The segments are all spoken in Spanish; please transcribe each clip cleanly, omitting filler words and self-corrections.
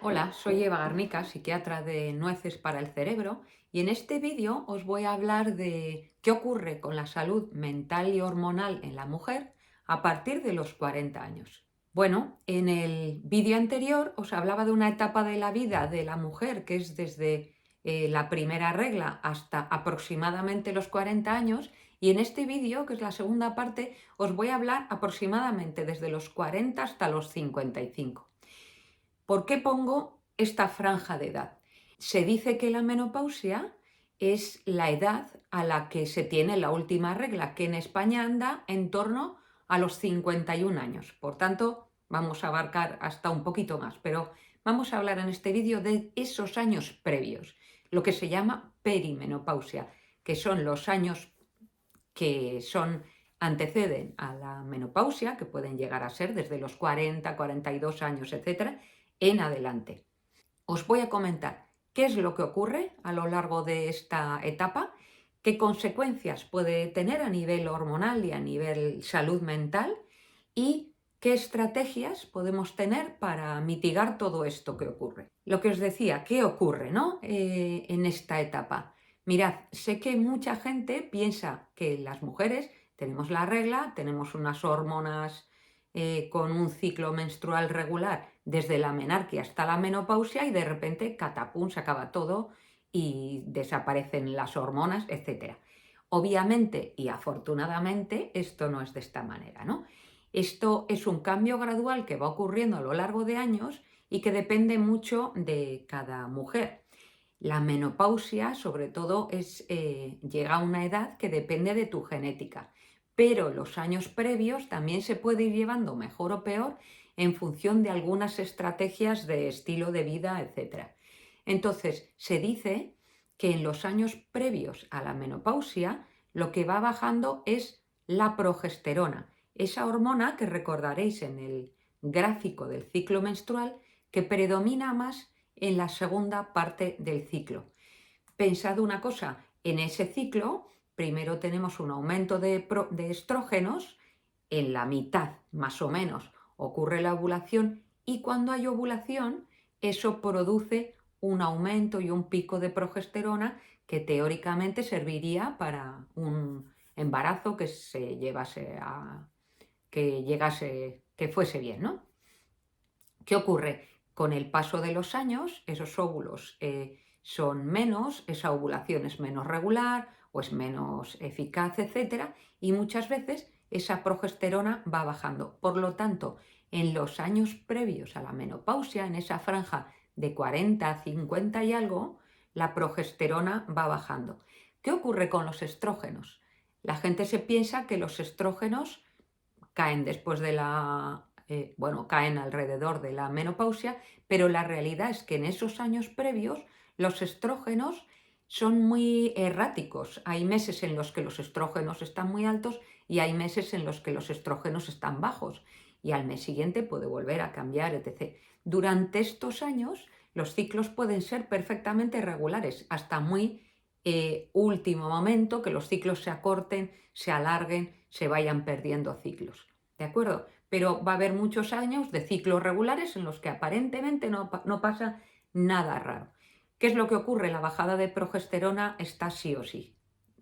Hola, soy Eva Garnica, psiquiatra de Nueces para el Cerebro, y en este vídeo os voy a hablar de qué ocurre con la salud mental y hormonal en la mujer a partir de los 40 años. Bueno, en el vídeo anterior os hablaba de una etapa de la vida de la mujer que es desde la primera regla hasta aproximadamente los 40 años, y en este vídeo, que es la segunda parte, os voy a hablar aproximadamente desde los 40 hasta los 55. ¿Por qué pongo esta franja de edad? Se dice que la menopausia es la edad a la que se tiene la última regla, que en España anda en torno a los 51 años. Por tanto, vamos a abarcar hasta un poquito más, pero vamos a hablar en este vídeo de esos años previos, lo que se llama perimenopausia, que son los años que anteceden a la menopausia, que pueden llegar a ser desde los 40, 42 años, etcétera, en adelante. Os voy a comentar qué es lo que ocurre a lo largo de esta etapa, qué consecuencias puede tener a nivel hormonal y a nivel salud mental y qué estrategias podemos tener para mitigar todo esto que ocurre. Lo que os decía, ¿qué ocurre, no? En esta etapa? Mirad, sé que mucha gente piensa que las mujeres tenemos la regla, tenemos unas hormonas con un ciclo menstrual regular desde la menarquia hasta la menopausia y de repente, catapum, se acaba todo y desaparecen las hormonas, etc. Obviamente y afortunadamente esto no es de esta manera, ¿no? Esto es un cambio gradual que va ocurriendo a lo largo de años y que depende mucho de cada mujer. La menopausia, sobre todo, llega a una edad que depende de tu genética, pero los años previos también se puede ir llevando mejor o peor en función de algunas estrategias de estilo de vida, etc. Entonces, se dice que en los años previos a la menopausia lo que va bajando es la progesterona, esa hormona que recordaréis en el gráfico del ciclo menstrual que predomina más en la segunda parte del ciclo. Pensad una cosa, en ese ciclo primero tenemos un aumento de estrógenos, en la mitad más o menos ocurre la ovulación y cuando hay ovulación eso produce un aumento y un pico de progesterona que teóricamente serviría para un embarazo que se llevase a que llegase, que fuese bien, ¿no? ¿Qué ocurre? Con el paso de los años, esos óvulos son menos, esa ovulación es menos regular o es menos eficaz, etcétera, y muchas veces esa progesterona va bajando. Por lo tanto, en los años previos a la menopausia, en esa franja de 40, 50 y algo, la progesterona va bajando. ¿Qué ocurre con los estrógenos? La gente se piensa que los estrógenos caen después de caen alrededor de la menopausia, pero la realidad es que en esos años previos los estrógenos son muy erráticos. Hay meses en los que los estrógenos están muy altos y hay meses en los que los estrógenos están bajos y al mes siguiente puede volver a cambiar, etc. Durante estos años los ciclos pueden ser perfectamente regulares, hasta muy último momento, que los ciclos se acorten, se alarguen, se vayan perdiendo ciclos. ¿De acuerdo? Pero va a haber muchos años de ciclos regulares en los que aparentemente no pasa nada raro. ¿Qué es lo que ocurre? La bajada de progesterona está sí o sí.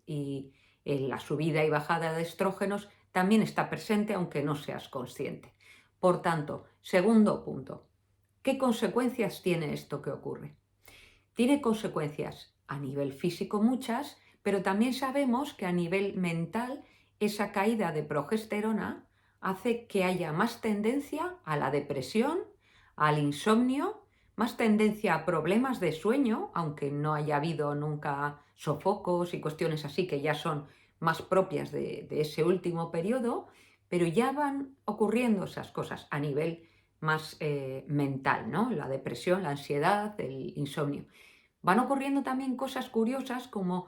Y la subida y bajada de estrógenos también está presente aunque no seas consciente. Por tanto, segundo punto, ¿qué consecuencias tiene esto que ocurre? Tiene consecuencias a nivel físico muchas, pero también sabemos que a nivel mental esa caída de progesterona hace que haya más tendencia a la depresión, al insomnio, más tendencia a problemas de sueño, aunque no haya habido nunca sofocos y cuestiones así que ya son más propias de ese último periodo, pero ya van ocurriendo esas cosas a nivel más mental, ¿no? La depresión, la ansiedad, el insomnio. Van ocurriendo también cosas curiosas como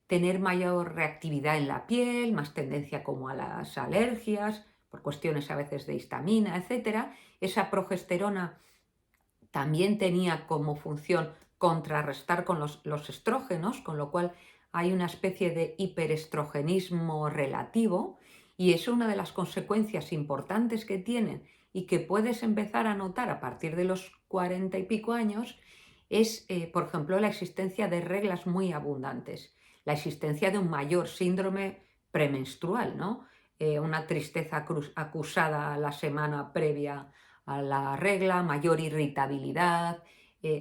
tener mayor reactividad en la piel, más tendencia como a las alergias, por cuestiones a veces de histamina, etcétera. Esa progesterona también tenía como función contrarrestar con los estrógenos, con lo cual hay una especie de hiperestrogenismo relativo y es una de las consecuencias importantes que tienen y que puedes empezar a notar a partir de los 40 y pico años es, por ejemplo, la existencia de reglas muy abundantes, la existencia de un mayor síndrome premenstrual, ¿no? Una tristeza acusada la semana previa a la regla, mayor irritabilidad,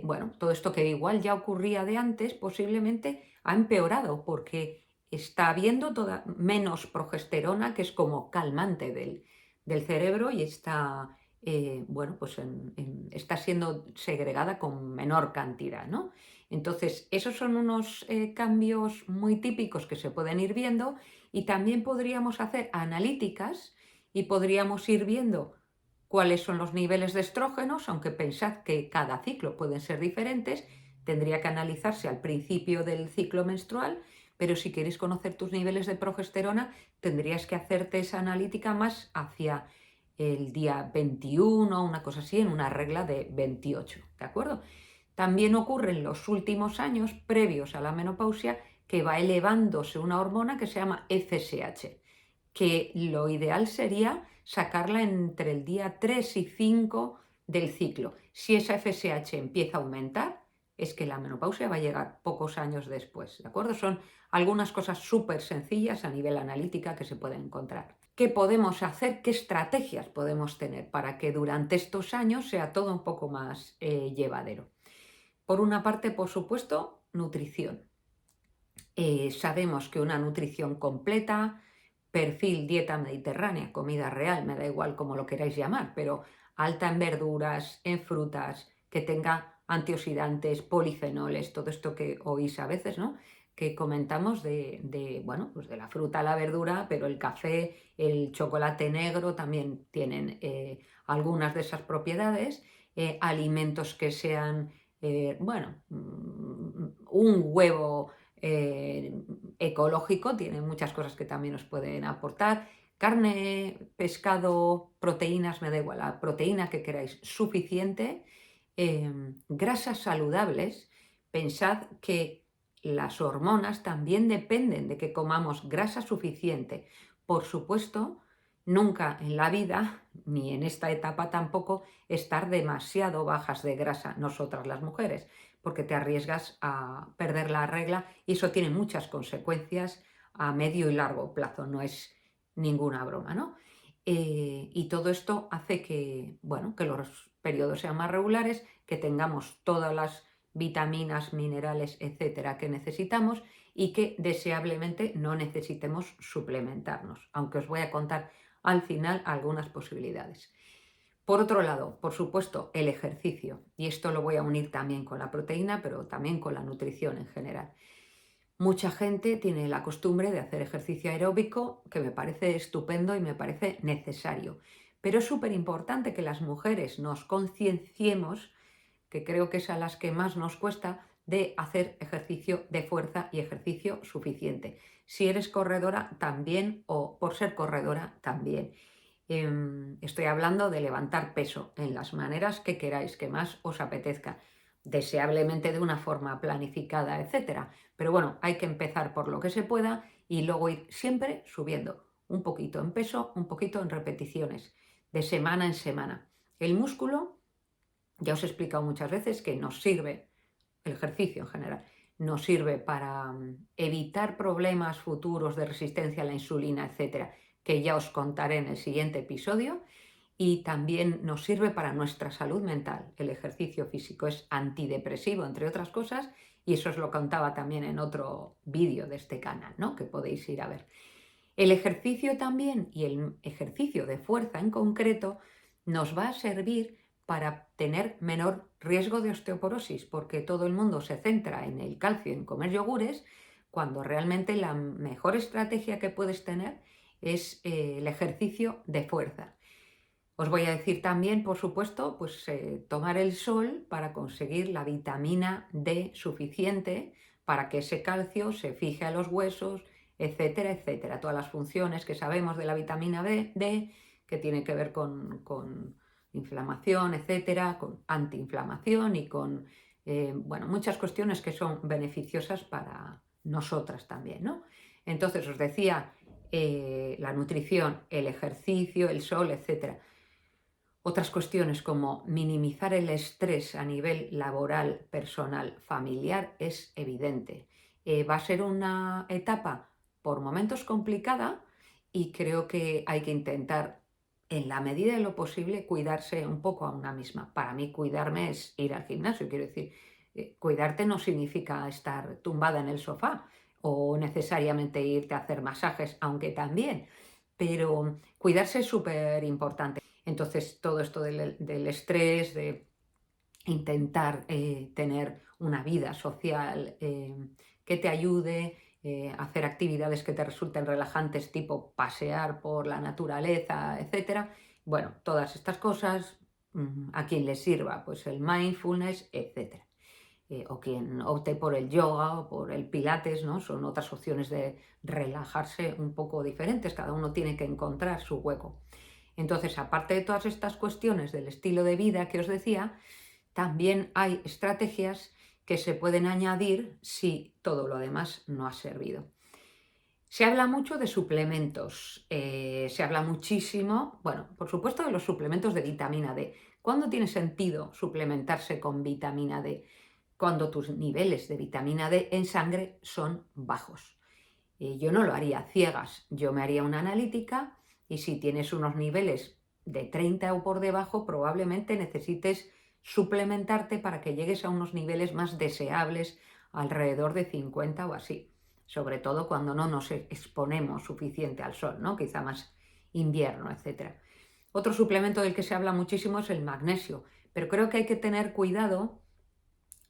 bueno, todo esto que igual ya ocurría de antes, posiblemente ha empeorado porque está habiendo menos progesterona, que es como calmante del cerebro, y está, bueno, pues está siendo segregada con menor cantidad, ¿no? Entonces, esos son unos cambios muy típicos que se pueden ir viendo, y también podríamos hacer analíticas y podríamos ir viendo cuáles son los niveles de estrógenos, aunque pensad que cada ciclo pueden ser diferentes, tendría que analizarse al principio del ciclo menstrual, pero si quieres conocer tus niveles de progesterona, tendrías que hacerte esa analítica más hacia el día 21, una cosa así, en una regla de 28, ¿de acuerdo? También ocurre en los últimos años, previos a la menopausia, que va elevándose una hormona que se llama FSH, que lo ideal sería sacarla entre el día 3 y 5 del ciclo. Si esa FSH empieza a aumentar, es que la menopausia va a llegar pocos años después, ¿de acuerdo? Son algunas cosas súper sencillas a nivel analítica que se pueden encontrar. ¿Qué podemos hacer? ¿Qué estrategias podemos tener para que durante estos años sea todo un poco más llevadero? Por una parte, por supuesto, nutrición. Sabemos que una nutrición completa, perfil dieta mediterránea, comida real, me da igual cómo lo queráis llamar, pero alta en verduras, en frutas, que tenga antioxidantes, polifenoles, todo esto que oís a veces, ¿no? Que comentamos bueno, pues de la fruta a la verdura, pero el café, el chocolate negro también tienen algunas de esas propiedades, alimentos que sean, bueno, un huevo ecológico, tiene muchas cosas que también nos pueden aportar. Carne, pescado, proteínas, me da igual, la proteína que queráis, suficiente. Grasas saludables. Pensad que las hormonas también dependen de que comamos grasa suficiente. Por supuesto, nunca en la vida, ni en esta etapa tampoco, estar demasiado bajas de grasa nosotras las mujeres, porque te arriesgas a perder la regla y eso tiene muchas consecuencias a medio y largo plazo, no es ninguna broma, ¿no? Y todo esto hace que, bueno, que los periodos sean más regulares, que tengamos todas las vitaminas, minerales, etcétera, que necesitamos, y que deseablemente no necesitemos suplementarnos, aunque os voy a contar al final algunas posibilidades. Por otro lado, por supuesto, el ejercicio, y esto lo voy a unir también con la proteína, pero también con la nutrición en general. Mucha gente tiene la costumbre de hacer ejercicio aeróbico, que me parece estupendo y me parece necesario, pero es súper importante que las mujeres nos concienciemos, que creo que es a las que más nos cuesta, de hacer ejercicio de fuerza y ejercicio suficiente. Si eres corredora, también, o por ser corredora, también. Estoy hablando de levantar peso en las maneras que queráis, que más os apetezca, deseablemente de una forma planificada, etcétera. Pero bueno, hay que empezar por lo que se pueda y luego ir siempre subiendo un poquito en peso, un poquito en repeticiones, de semana en semana. El músculo, ya os he explicado muchas veces que nos sirve, el ejercicio en general, nos sirve para evitar problemas futuros de resistencia a la insulina, etcétera, que ya os contaré en el siguiente episodio, y también nos sirve para nuestra salud mental. El ejercicio físico es antidepresivo, entre otras cosas, y eso os lo contaba también en otro vídeo de este canal, ¿no? Que podéis ir a ver. El ejercicio también, y el ejercicio de fuerza en concreto, nos va a servir para tener menor riesgo de osteoporosis, porque todo el mundo se centra en el calcio, en comer yogures, cuando realmente la mejor estrategia que puedes tener es el ejercicio de fuerza. Os voy a decir también, por supuesto, pues tomar el sol para conseguir la vitamina D suficiente para que ese calcio se fije a los huesos, etcétera, etcétera. Todas las funciones que sabemos de la vitamina D, que tiene que ver con inflamación, etcétera, con antiinflamación y con, bueno, muchas cuestiones que son beneficiosas para nosotras también, ¿no? Entonces os decía, la nutrición, el ejercicio, el sol, etcétera. Otras cuestiones como minimizar el estrés a nivel laboral, personal, familiar es evidente. Va a ser una etapa por momentos complicada y creo que hay que intentar, en la medida de lo posible, cuidarse un poco a una misma. Para mí cuidarme es ir al gimnasio, quiero decir, cuidarte no significa estar tumbada en el sofá o necesariamente irte a hacer masajes, aunque también, pero cuidarse es súper importante. Entonces, todo esto del estrés, de intentar tener una vida social que te ayude, hacer actividades que te resulten relajantes, tipo pasear por la naturaleza, etcétera. Bueno, todas estas cosas, a quien le sirva, pues el mindfulness, etcétera. O quien opte por el yoga o por el pilates, ¿no? Son otras opciones de relajarse un poco diferentes, cada uno tiene que encontrar su hueco. Entonces, aparte de todas estas cuestiones del estilo de vida que os decía, también hay estrategias que se pueden añadir si todo lo demás no ha servido. Se habla mucho de suplementos, se habla muchísimo, bueno, por supuesto de los suplementos de vitamina D. ¿Cuándo tiene sentido suplementarse con vitamina D? Cuando tus niveles de vitamina D en sangre son bajos. Yo no lo haría a ciegas, yo me haría una analítica y si tienes unos niveles de 30 o por debajo, probablemente necesites suplementarte para que llegues a unos niveles más deseables, alrededor de 50 o así. Sobre todo cuando no nos exponemos suficiente al sol, ¿no? Quizá más invierno, etc. Otro suplemento del que se habla muchísimo es el magnesio, pero creo que hay que tener cuidado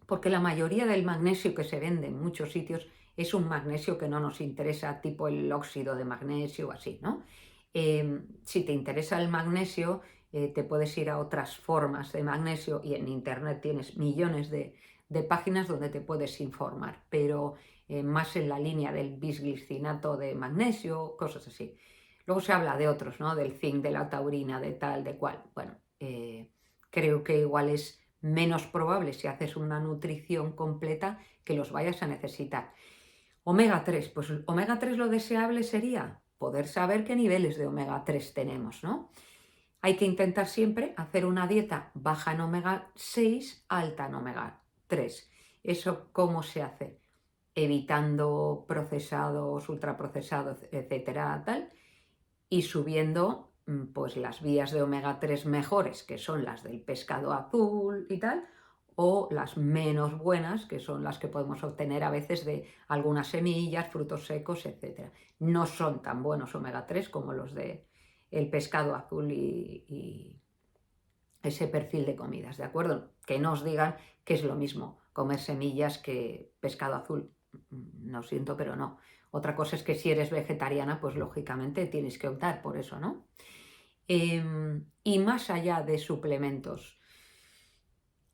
porque la mayoría del magnesio que se vende en muchos sitios es un magnesio que no nos interesa, tipo el óxido de magnesio o así, ¿no? Si te interesa el magnesio, te puedes ir a otras formas de magnesio y en internet tienes millones de páginas donde te puedes informar, pero más en la línea del bisglicinato de magnesio, cosas así. Luego se habla de otros, ¿no? Del zinc, de la taurina, de tal, de cual. Bueno, creo que igual es menos probable si haces una nutrición completa que los vayas a necesitar. Omega 3, pues omega 3 lo deseable sería poder saber qué niveles de omega 3 tenemos, ¿no? Hay que intentar siempre hacer una dieta baja en omega 6, alta en omega 3. ¿Eso cómo se hace? Evitando procesados, ultraprocesados, etcétera, tal, y subiendo pues las vías de omega 3 mejores, que son las del pescado azul y tal, o las menos buenas, que son las que podemos obtener a veces de algunas semillas, frutos secos, etc. No son tan buenos omega 3 como los de el pescado azul y ese perfil de comidas, ¿de acuerdo? Que no os digan que es lo mismo comer semillas que pescado azul. No siento, pero no. Otra cosa es que si eres vegetariana, pues lógicamente tienes que optar por eso, ¿no? Y más allá de suplementos,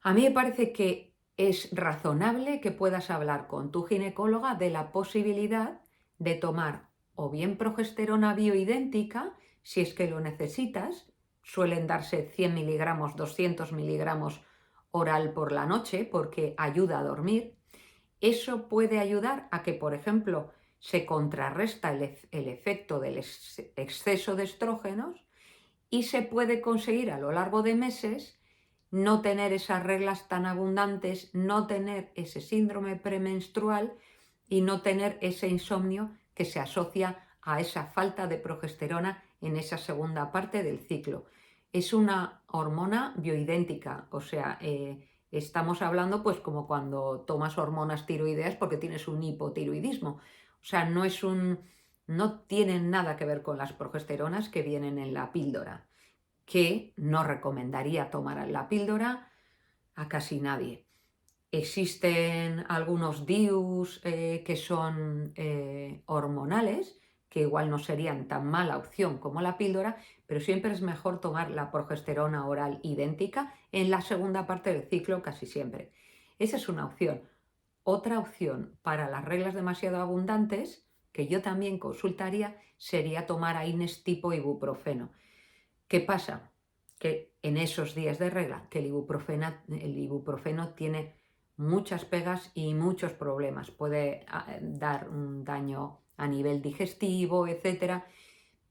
a mí me parece que es razonable que puedas hablar con tu ginecóloga de la posibilidad de tomar o bien progesterona bioidéntica, si es que lo necesitas, suelen darse 100 miligramos, 200 miligramos oral por la noche porque ayuda a dormir. Eso puede ayudar a que, por ejemplo, se contrarresta el efecto del exceso de estrógenos y se puede conseguir a lo largo de meses no tener esas reglas tan abundantes, no tener ese síndrome premenstrual y no tener ese insomnio que se asocia a esa falta de progesterona en esa segunda parte del ciclo. Es una hormona bioidéntica, o sea, estamos hablando pues como cuando tomas hormonas tiroideas porque tienes un hipotiroidismo. O sea, no tienen nada que ver con las progesteronas que vienen en la píldora, que no recomendaría tomar la píldora a casi nadie. Existen algunos DIUs que son hormonales, que igual no serían tan mala opción como la píldora, pero siempre es mejor tomar la progesterona oral idéntica en la segunda parte del ciclo casi siempre. Esa es una opción. Otra opción para las reglas demasiado abundantes, que yo también consultaría, sería tomar AINES tipo ibuprofeno. ¿Qué pasa? Que en esos días de regla, que el ibuprofeno tiene muchas pegas y muchos problemas. Puede dar un daño a nivel digestivo, etcétera,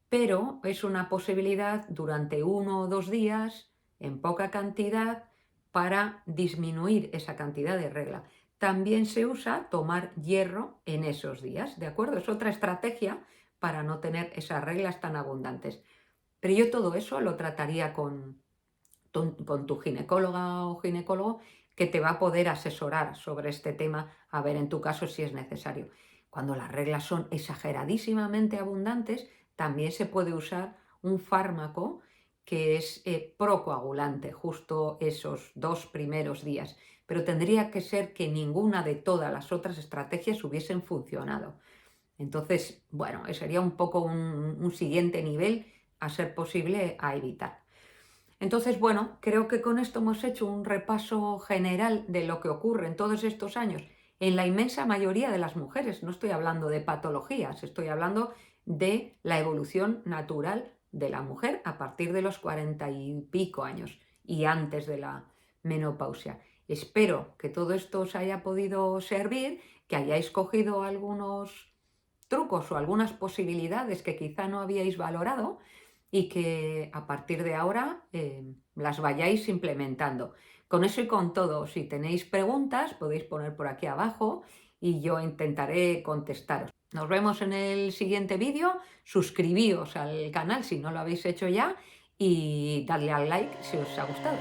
pero es una posibilidad durante 1 o 2 días, en poca cantidad para disminuir esa cantidad de regla. También se usa tomar hierro en esos días, ¿de acuerdo? Es otra estrategia para no tener esas reglas tan abundantes. Pero yo todo eso lo trataría con tu ginecóloga o ginecólogo, que te va a poder asesorar sobre este tema, a ver en tu caso si es necesario. Cuando las reglas son exageradísimamente abundantes, también se puede usar un fármaco que es procoagulante justo esos 2 primeros días, pero tendría que ser que ninguna de todas las otras estrategias hubiesen funcionado. Entonces, bueno, sería un poco un siguiente nivel a ser posible a evitar. Entonces, bueno, creo que con esto hemos hecho un repaso general de lo que ocurre en todos estos años en la inmensa mayoría de las mujeres. No estoy hablando de patologías, estoy hablando de la evolución natural de la mujer a partir de los 40 y pico años y antes de la menopausia. Espero que todo esto os haya podido servir, que hayáis cogido algunos trucos o algunas posibilidades que quizá no habíais valorado y que a partir de ahora las vayáis implementando. Con eso y con todo, si tenéis preguntas, podéis poner por aquí abajo y yo intentaré contestaros. Nos vemos en el siguiente vídeo. Suscribíos al canal si no lo habéis hecho ya y dadle al like si os ha gustado.